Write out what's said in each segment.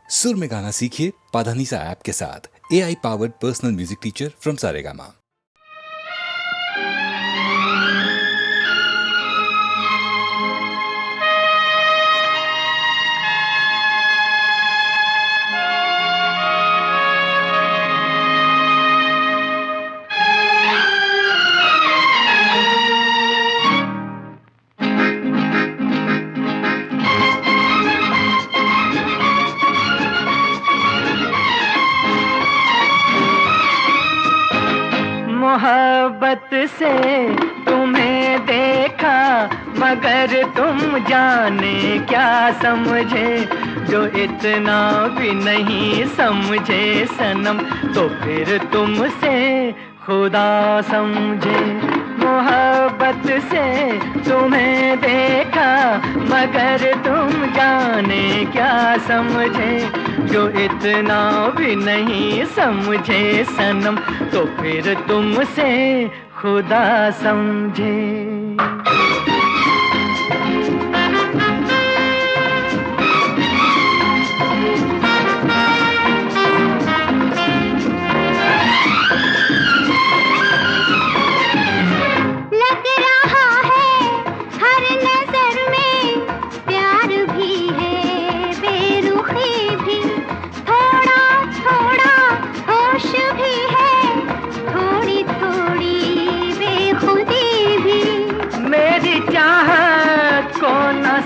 सुर में गाना सीखिए पाधानीसा ऐप के साथ। AI powered personal music teacher from Saregama. मोहब्बत से तुम्हें देखा मगर तुम जाने क्या समझे, जो इतना भी नहीं समझे सनम तो फिर तुमसे खुदा समझे। मोहब्बत से तुम्हें देखा मगर तुम जाने क्या समझे, जो इतना भी नहीं समझे सनम तो फिर तुमसे खुदा समझे।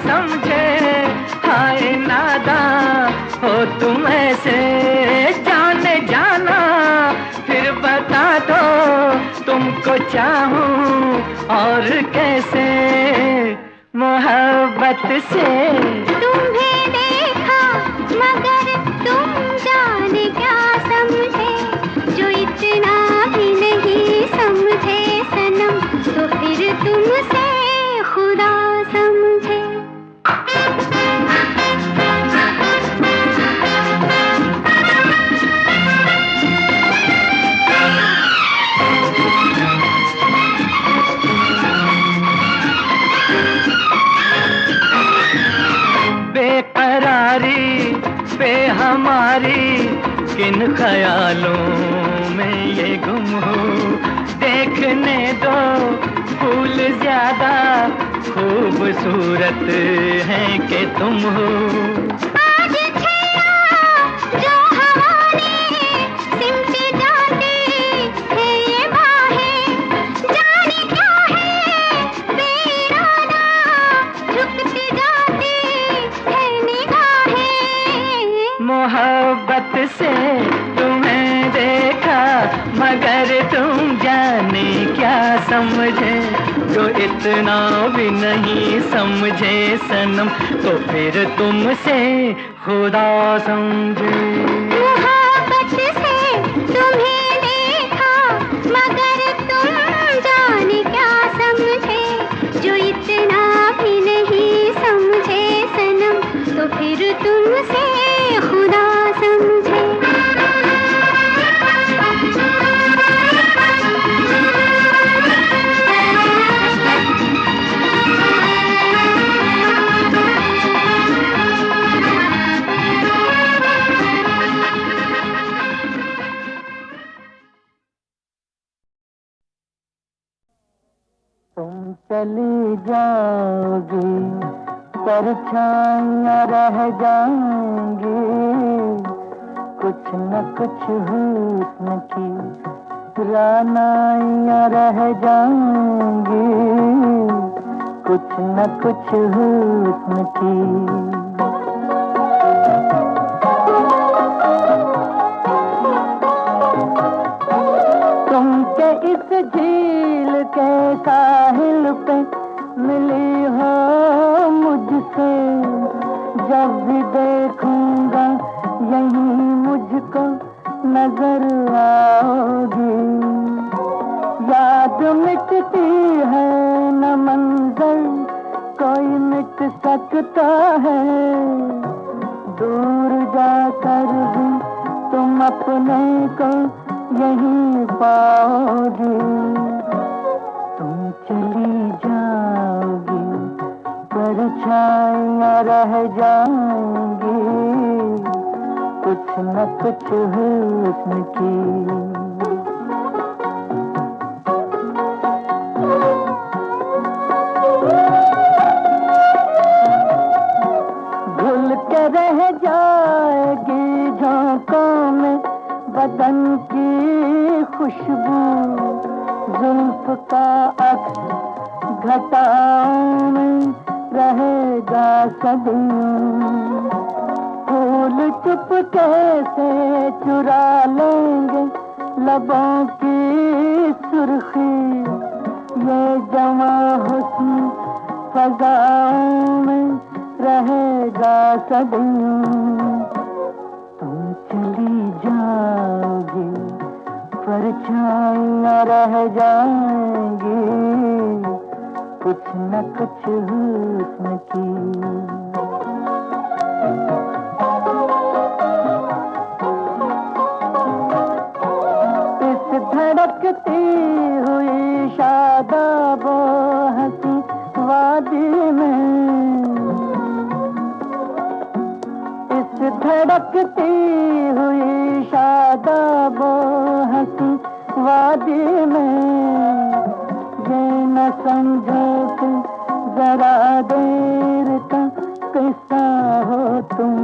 समझे हाय नादां हो तुम ऐसे जाने जाना, फिर बता दो तुमको चाहूं और कैसे। मोहब्बत से तुम्हें देखा मगर तुम जाने क्या समझे, जो इतना भी नहीं समझे सनम तो फिर तुमसे खुदा समझे। बेकरारी पे हमारी किन ख्यालों में ये गुम हो, देखने दो फूल ज्यादा खूबसूरत हैं कि तुम हो। आज जो हवा ने सिमटे जाती है ये बाहें, जाने क्या है बेराना झुकती जाती है निगाहें। मोहब्बत से तुम्हें देखा मगर तुम जाने क्या समझे, जो इतना भी नहीं समझे सनम तो फिर तुमसे खुदा समझे। मोहब्बत से तुम्हें देखा मगर तुम जाने क्या समझे, जो इतना भी नहीं समझे सनम तो फिर तुमसे खुदा समझे। तुम चली जाओगी परछाइयाँ रह जाएंगी, कुछ न कुछ हुस्न की रानाइयाँ रह जाएंगी, कुछ न कुछ हुस्न की। तुमके इस झील के साहिल पे मिली हो मुझसे, जब भी देखूंगा यहीं मुझको नजर आओगी। याद मिटती है न मंजर कोई मिट सकता है, दूर जाकर भी तुम अपने को यहीं पाओगी। तुम चली जाओगी परछाइयाँ रह जाएंगी, कुछ न कुछ हुस्न की। घुल के रह जाएगी झोंकों में बदन की खुशबू, जुल्फ का अक्स घटाओं में रहेगा सदियों। फूल चुपके से चुरा लेंगे लबों की सुर्खी, ये जवां हुस्न फज़ाओं में रहेगा सदियों। तुम चली जाओगी परछाइयां रह जाएंगी, कुछ न कुछ हुस्न की। इस धड़कती हुई शादाब हंसी वादी में, इस धड़कती हुई शादाब हंसी वादी में, ये न समझो कि जरा देर का किस्सा हो तुम,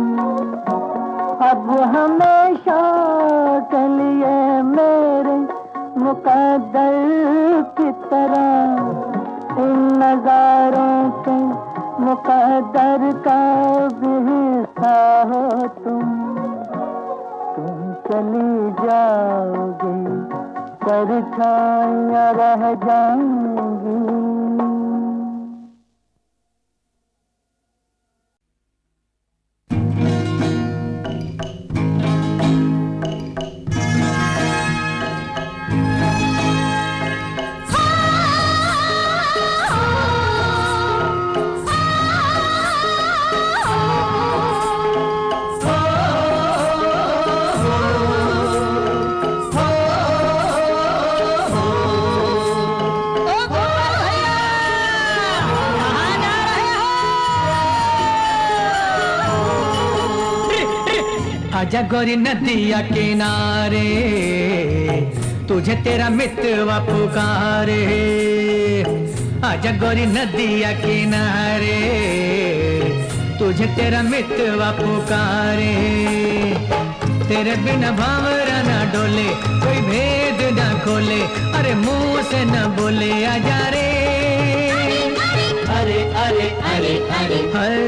अब हमेशा के लिए मेरे मुकद्दर की तरह, इन नजारों के मुकद्दर का भी हिस्सा हो तुम चली जाओगी परछाइयां रह जाएंगी। आजा गोरी नदिया किनारे, तुझे तेरा मितवा पुकारे। आजा गोरी नदिया किनारे, तुझे तेरा मितवा पुकारे। तेरे बिना भावरा ना डोले, कोई भेद ना खोले, अरे मुंह से ना बोले आजा रे। अरे अरे अरे अरे अरे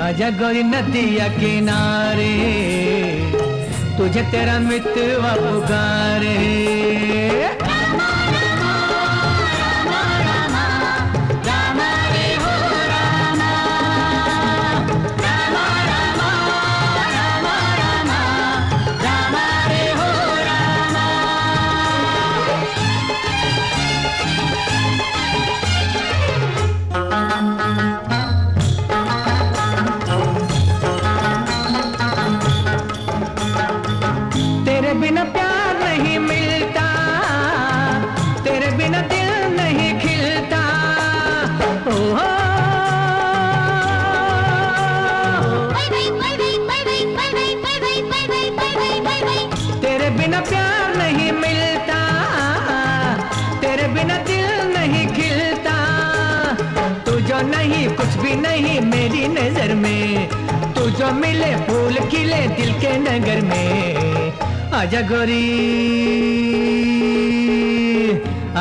आजा गोरी नदिया किनारे, तुझे तेरा मितवा पुकारे। बिना प्यार नहीं मिलता, तेरे बिना दिल नहीं खिलता। ओ तेरे बिना प्यार नहीं मिलता, तेरे बिना दिल नहीं खिलता। तू जो नहीं कुछ भी नहीं मेरी नजर में, तू जो मिले फूल खिले दिल के नगर में। आजा गोरी,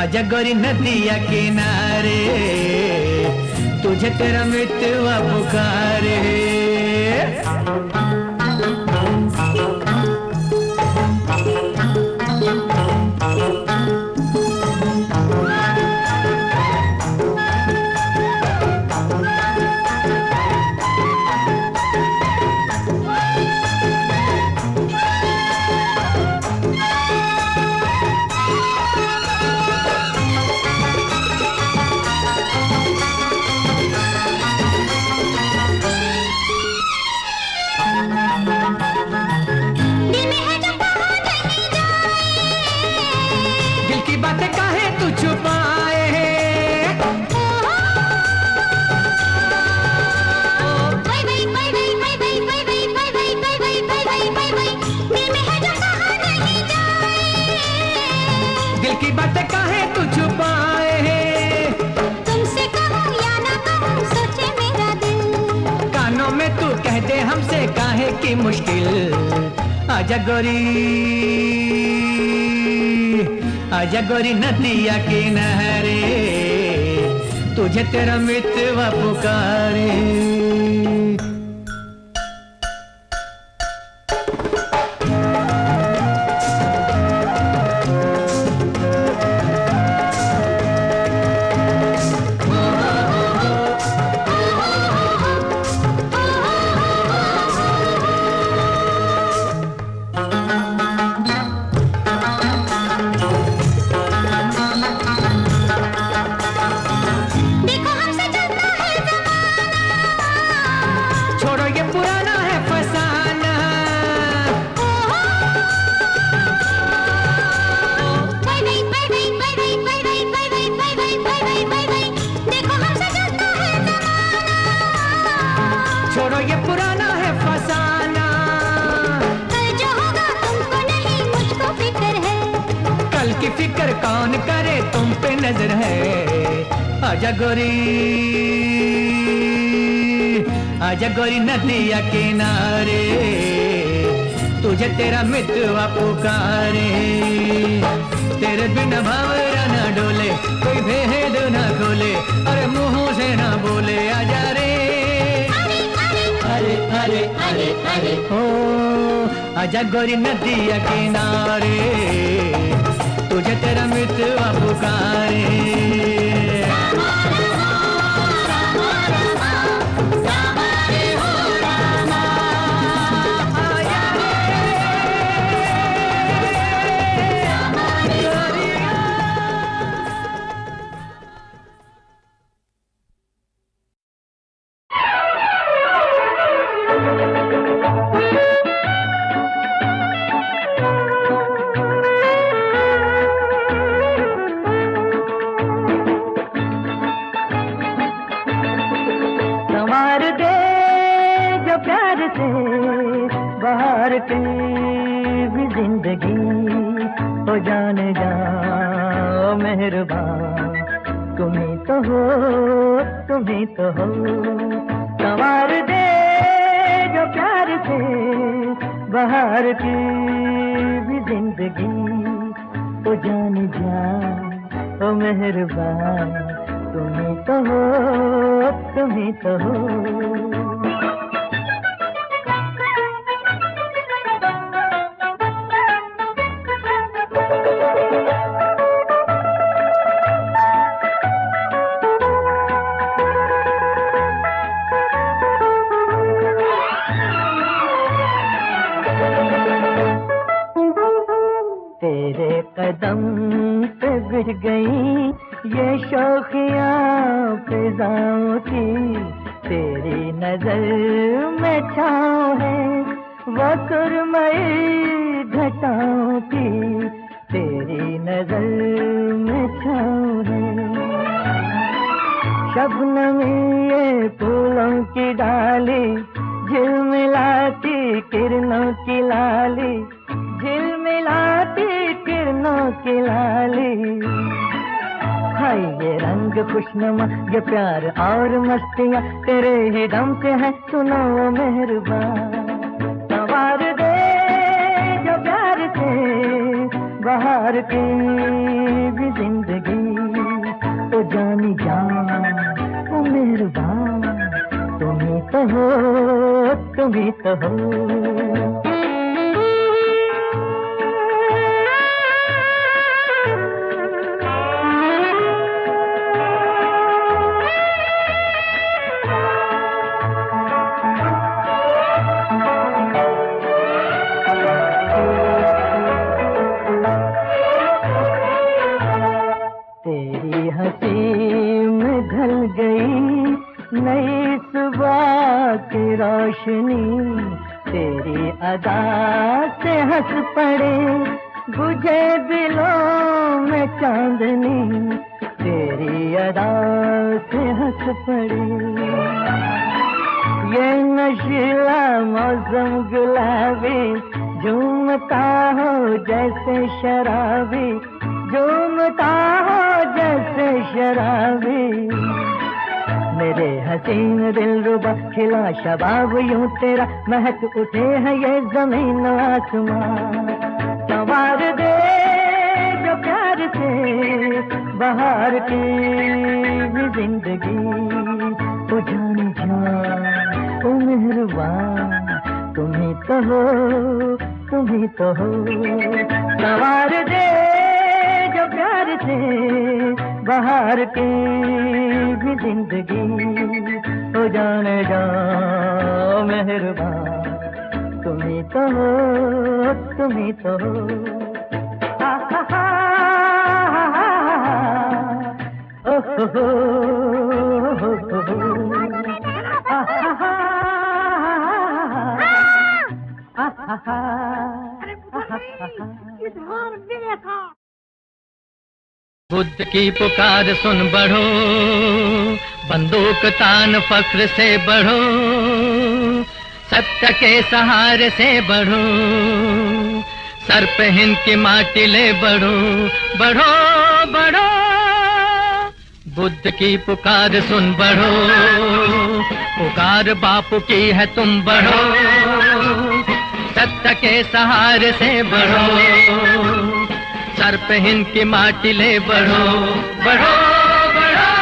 आजा गोरी नदिया किनारे, तुझे तेरा मितवा पुकारे। काहे की मुश्किल। आजा गोरी, आजा गोरी नदिया किनारे, तुझे तेरा मितवा पुकारे। देखो हमसे चलता है ज़माना, छोड़ो ये पुराना है फसाना। Bye bye bye bye bye bye bye bye bye bye bye bye bye bye bye. देखो हमसे चलता है ज़माना, छोड़ो ये पुराना है फसाना। कल जो होगा तुमको नहीं मुझको फिक्र है। कल की फिक्र कौन करे, तुम पे नजर है। आजा गोरी, आजा गोरी नदिया किनारे, तुझे तेरा मितवा पुकारे। तेरे बिना भावरा ना डोले, कोई भेद ना खोले, अरे मुंह से ना बोले। आजा रे, अरे अरे अरे अरे हो, आजा गोरी नदिया किनारे, तुझे तेरा मितवा पुकारे। संवार दे जो प्यार से बाहर की भी जिंदगी, हो जाने जा मेहरबान, तुम्ही तो हो, तुम्ही तो हो। संवार दे जो प्यार से बाहर की भी जिंदगी, हो जाने जा ओ मेहरबान, तुम्ही तो हो, तुम्ही तो हो। तेरे कदम पे गिर गई ये शौकियाँ फिजाओं की, तेरी नजर में छाँव है वो सुरमई घटाओं की, तेरी नजर में छाँव है। शबनमी ये फूलों की डाली, झिलमिलाती किरणों की लाली, झिलमिलाती किरणों की लाली। हाय ये रंग खुशनुमा, ये प्यार और मस्तियाँ, तेरे ही दम पे है, सुनो ओ मेहरबान। संवार दे जो प्यार से बाहर की भी जिंदगी, तो जानी जान ओ मेहरबान, तुम्ही तो हो, तुम्ही तो हो। तेरी हंसी में ढल गई नई सुबह की रोशनी, तेरी अदा से हंस पड़े बुझे दिलों में चांदनी, तेरी अदा से हंस पड़े। ये नशीला मौसम गुलाबी, झूमता हो जैसे शराबी, झूमता हो जैसे शराबी। मेरे हसीन दिलरुबा खिला शबाब यूं तेरा महक उठे हैं ये जमीन आसमां संवार दे जो प्यार से बाहर की ये जिंदगी ओ जान जान ओ मेहरबान तुम्ही तो हो संवार दे जो प्यार से बाहर की भी जिंदगी हो जाने जाओ मेहरबान तुम्ही तो हो बुद्ध की पुकार सुन बढ़ो, बंदूक तान फख्र से बढ़ो, सत्य के सहारे से बढ़ो, सर पे हिंद की माटी ले बढ़ो, बढ़ो बढ़ो। बुद्ध की पुकार सुन बढ़ो, पुकार बापू की है तुम बढ़ो, सत्य के सहारे से बढ़ो, सर पे हिंद की माटी ले बढ़ो, बढ़ो बढ़ो।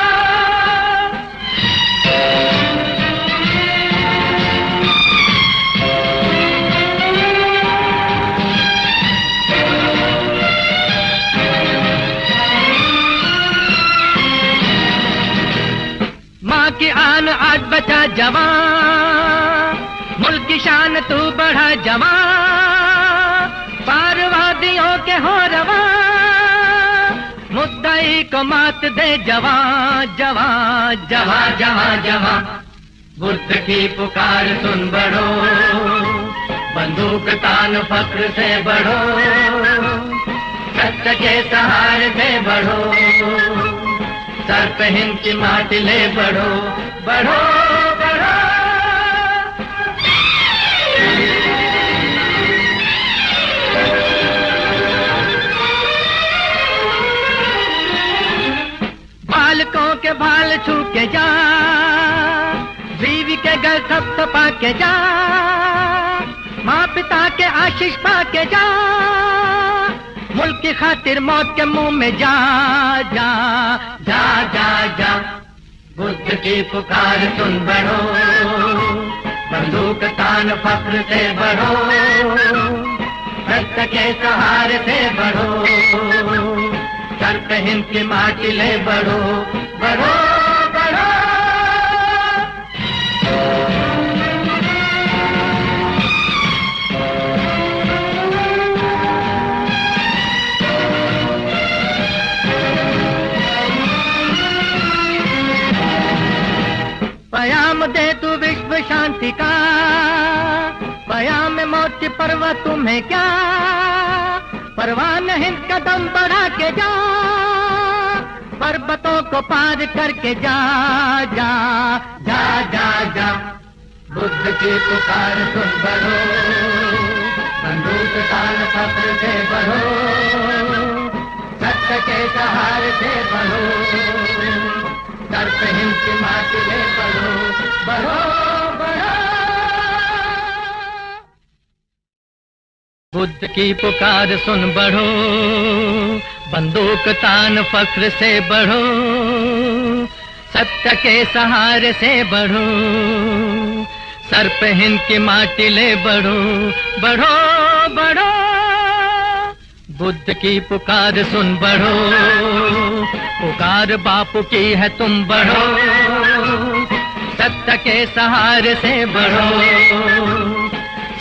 माँ की आन आज बचा जवान, मुल्क की शान तू बढ़ा जवान, पारवादियों के हो रवा, मुद्दाई को मात दे जवान जवान जवान जवान जवान। बुद्ध की पुकार सुन बढ़ो, बंदूक तान फख्र से बढ़ो, सत्य के सहारे से बढ़ो, सर पे हिंद की माटी ले बढ़ो, बढ़ो बढ़ो। बालकों के बाल छू के जा, बीवी के घर थपथपा के जा, माँ पिता के आशीष पा के जा, मुल्क की खातिर मौत के मुंह में जा जा जा जा जा। बुद्ध की पुकार सुन बढ़ो, बंदूक तान फख्र से बढ़ो, सत्य के सहारे से बढ़ो, सर पे हिंद की माटी ले बढ़ो, बढ़ो बढ़ो। पयाम दे तू विश्व शांति का, पयाम मौत की परवाह तुम्हें क्या, परवान हिंद कदम बढ़ा के जा, पर्वतों को पार करके जा जा जा जा जा। बुद्ध की पुकार सुन बढ़ो, बंदूक तान फख्र से बढ़ो, सत्य के सहारे से बढ़ो, सर पे हिंद की माटी ले बढ़ो, बढ़ो बढ़ो। बुद्ध की पुकार सुन बढ़ो, बंदूक तान फख्र से बढ़ो, सत्य के सहारे से बढ़ो, सर पे हिंद की माटी ले बढ़ो, बढ़ो बढ़ो। बुद्ध की पुकार सुन बढ़ो, पुकार बापू की है तुम बढ़ो, सत्य के सहारे से बढ़ो,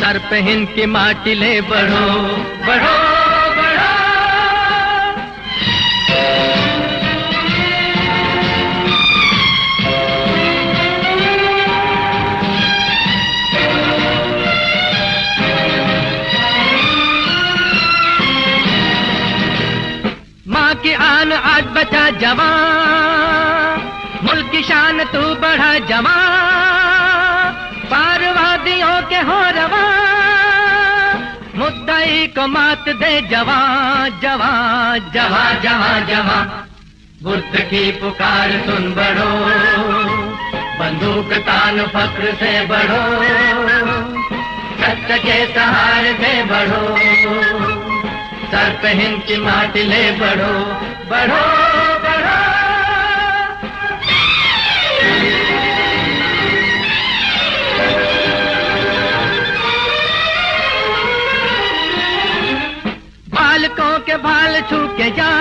सर पे हिंद की माटी ले बढ़ो, बढ़ो बढ़ो। माँ की आन आज बचा जवान, मुल्क की शान तू बढ़ा जवान, पारवादियों के हो रवा, मुद्दाई को मात दे जवान जवान जवान जवान जवान। बुद्ध की पुकार सुन बढ़ो, बंदूक तान फक्र से बढ़ो, सत्य के सहारे से बढ़ो, सर पे हिंद की माटी ले बढ़ो, बढ़ो बढ़ो। बालकों के भाल छू के जा,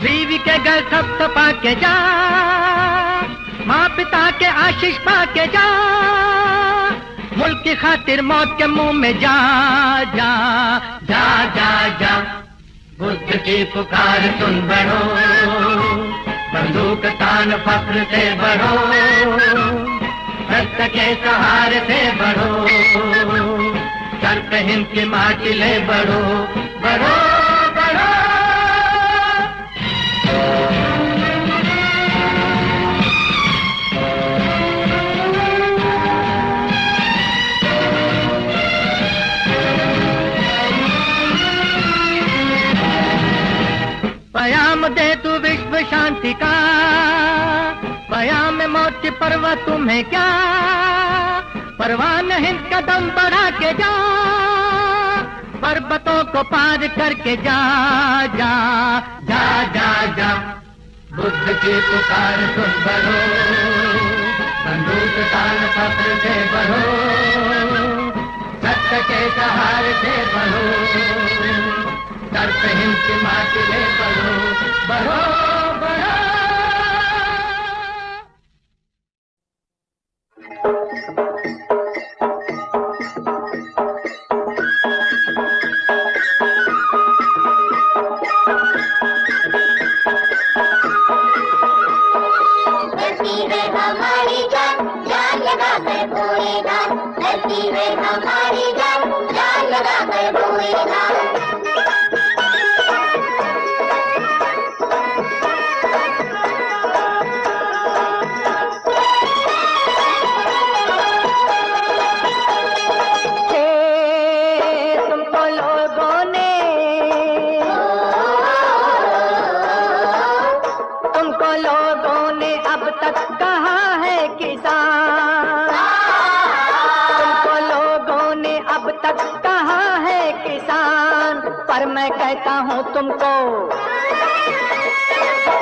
बीवी के गल थपथपा के जा, माँ पिता के आशीष पा के जा, मुल्क की खातिर मौत के मुंह में जा जा जा जा जा। बुद्ध की पुकार सुन बढ़ो, बंदूक तान फक्र से बढ़ो, सत्य के सहारे से बढ़ो, सर पे हिंद की माटी ले बढ़ो, बढ़ो बढ़ो। पयाम दे तू विश्व शांति का, पयाम मौत की परवाह तुम्हें क्या, परवान हिंद कदम बढ़ा के जा, पर्वतों को पार करके जा जा जा जा जा। बुद्ध की पुकार सुन बढ़ो, बंदूक तान फक्र से बढ़ो, सत्य के सहारे से बढ़ो, सर पे हिंद की माटी ले बढ़ो, बढ़ो बढ़ो। धरती में हमारी जान, जान लगा कर बोएगा, धरती में हमारी जान, जान लगा कर बोएगा। पर मैं कहता हूँ तुमको,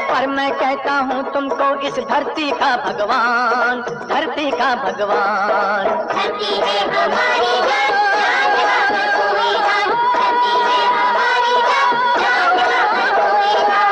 पर मैं कहता हूँ तुमको, इस धरती का भगवान, धरती का भगवान। धरती है हमारी जान, जान लगा कर बोएगा, धरती है हमारी जान, जान लगा कर बोएगा।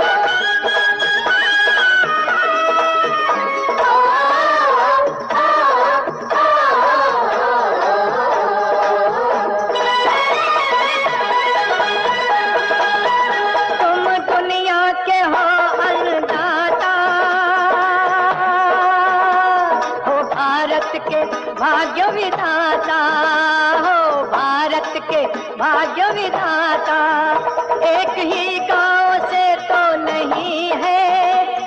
भाग्य विधाता हो, भारत के भाग्य विधाता, एक ही गांव से तो नहीं है,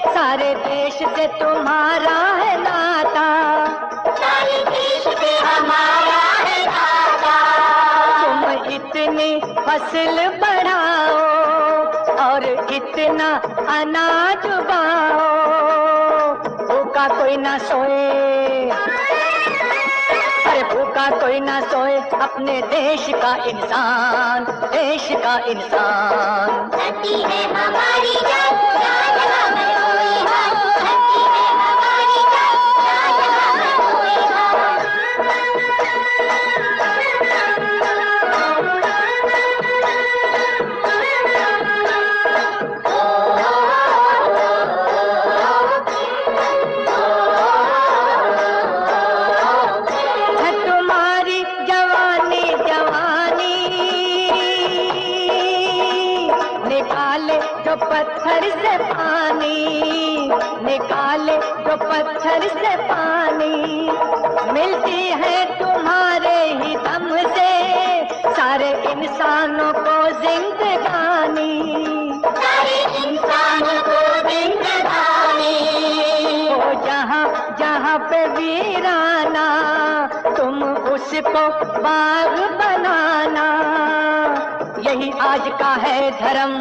सारे देश से तुम्हारा है नाता, सारे देश से हमारा है नाता। तुम इतनी फसल बढ़ाओ और इतना अनाज उगाओ, भूखा कोई ना सोए, भूखा कोई ना सोए, अपने देश का इंसान, देश का इंसान। धरती है हमारी जान, जान लगा कर बोएगा, धरती है हमारी जान, जान लगा कर बोएगा। पत्थर से पानी निकाले, जो पत्थर से पानी, मिलती है तुम्हारे ही दम से सारे इंसानों को जिंदगानी, सारे इंसानों को जिंदगानी। वो जहाँ जहाँ पे वीराना, तुम उसको बाग बनाना, यही आज का है धर्म,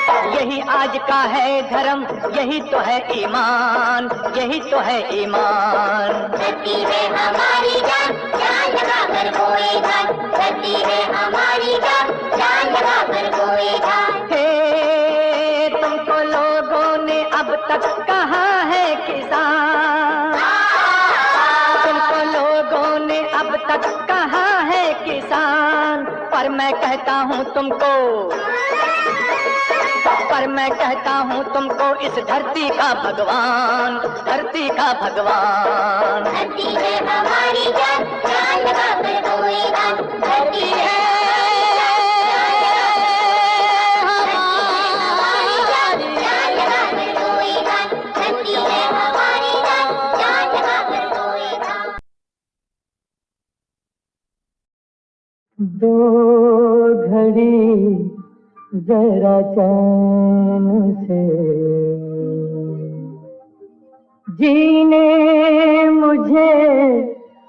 यही आज का है धर्म, यही तो है ईमान, यही तो है ईमान। धरती है हमारी जान, जान लगा कर कोई जान, धरती है हमारी जान, जान लगा कर कोई जान। हे तुमको लोगों ने अब तक कहा है किसान, तुमको लोगों ने अब तक कहा है किसान, पर मैं कहता हूँ तुमको, पर मैं कहता हूँ तुमको इस धरती का भगवान, धरती का भगवान। धरती है हमारी जान, जान लगा कर कोई जान, धरती है हमारी जान, जान लगा कर कोई जान, धरती है हमारी जान, जान लगा कर कोई जान। दो घड़ी जरा चैन से जीने मुझे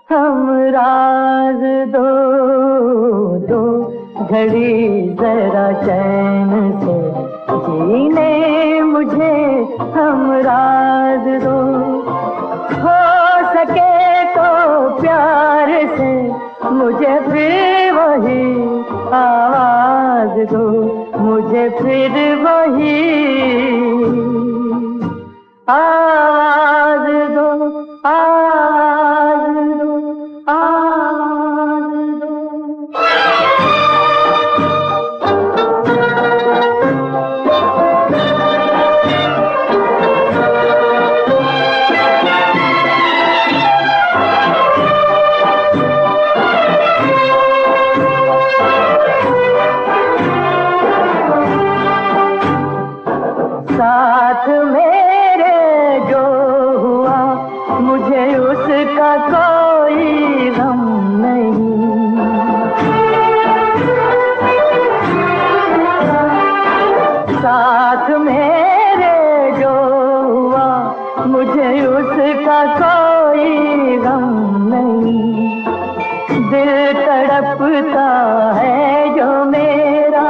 हम राज दो, दो घड़ी जरा चैन से जीने मुझे हम राज दो। हो सके तो प्यार से मुझे फिर वही आवाज दो, मुझे फिर वही आवाज दो, आवाज दो, आवाज दो। साथ मेरे जो हुआ मुझे उसका कोई गम नहीं, साथ मेरे जो हुआ मुझे उसका कोई गम नहीं। दिल तड़पता है जो मेरा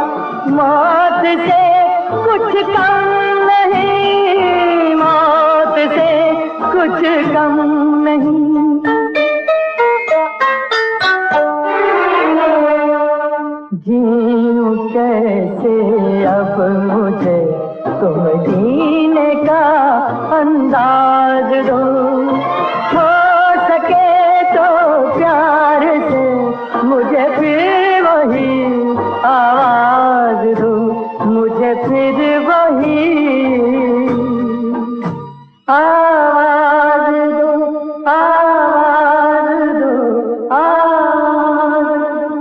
मौत से कुछ कम नहीं, मौत से कुछ कम नहीं। जीऊं कैसे अब मुझे तुम जीने का अंदाज दो। हो सके तो प्यार से मुझे फिर वही आवाज दो, मुझे फिर वही आवाज दो, आवाज दो, आवाज दो।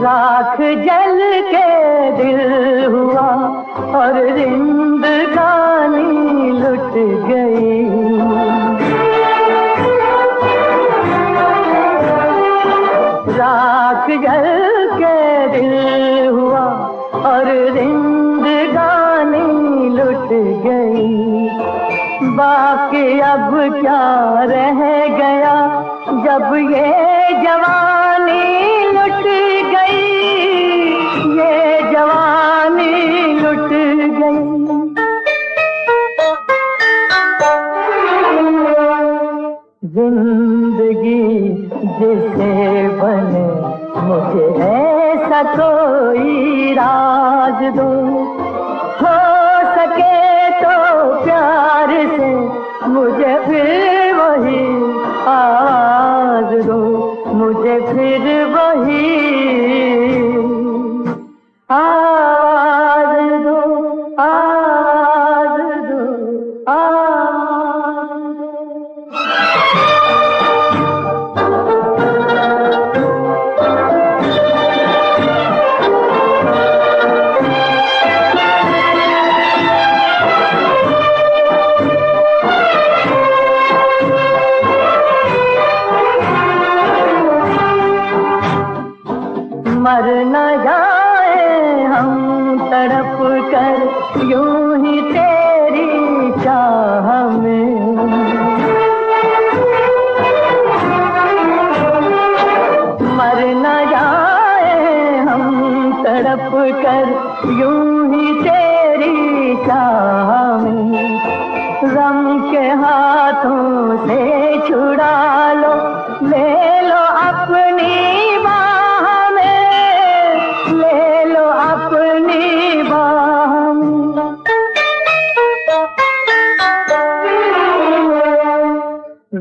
राख जल के दिल हुआ और जिंदगानी लुट गई। राख जल के दिल हुआ और जिंदगानी लुट गई। बाकी अब क्या रह गया जब ये जवानी लुट गई, ये जवानी लुट गई। जिंदगी जिसे बने मुझे ऐसा कोई राज दो। हो सके तो प्यार से मुझे फिर वही आवाज दो, मुझे फिर वही आवाज दो, आवाज दो, आवाज दो। कर यूं ही तेरी चाह में। मर न जाए हम तड़प कर यूं ही तेरी चाह में। गम के हाथों से छुड़ा लो, ले लो अपनी बाह में, ले लो अपनी बाह में।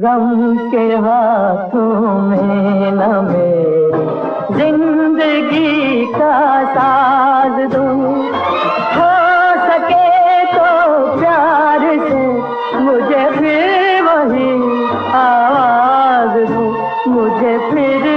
गम के हाथों में न मेरी जिंदगी का साज दूं, हो सके तो प्यार से मुझे फिर वही आवाज दूं, मुझे फिर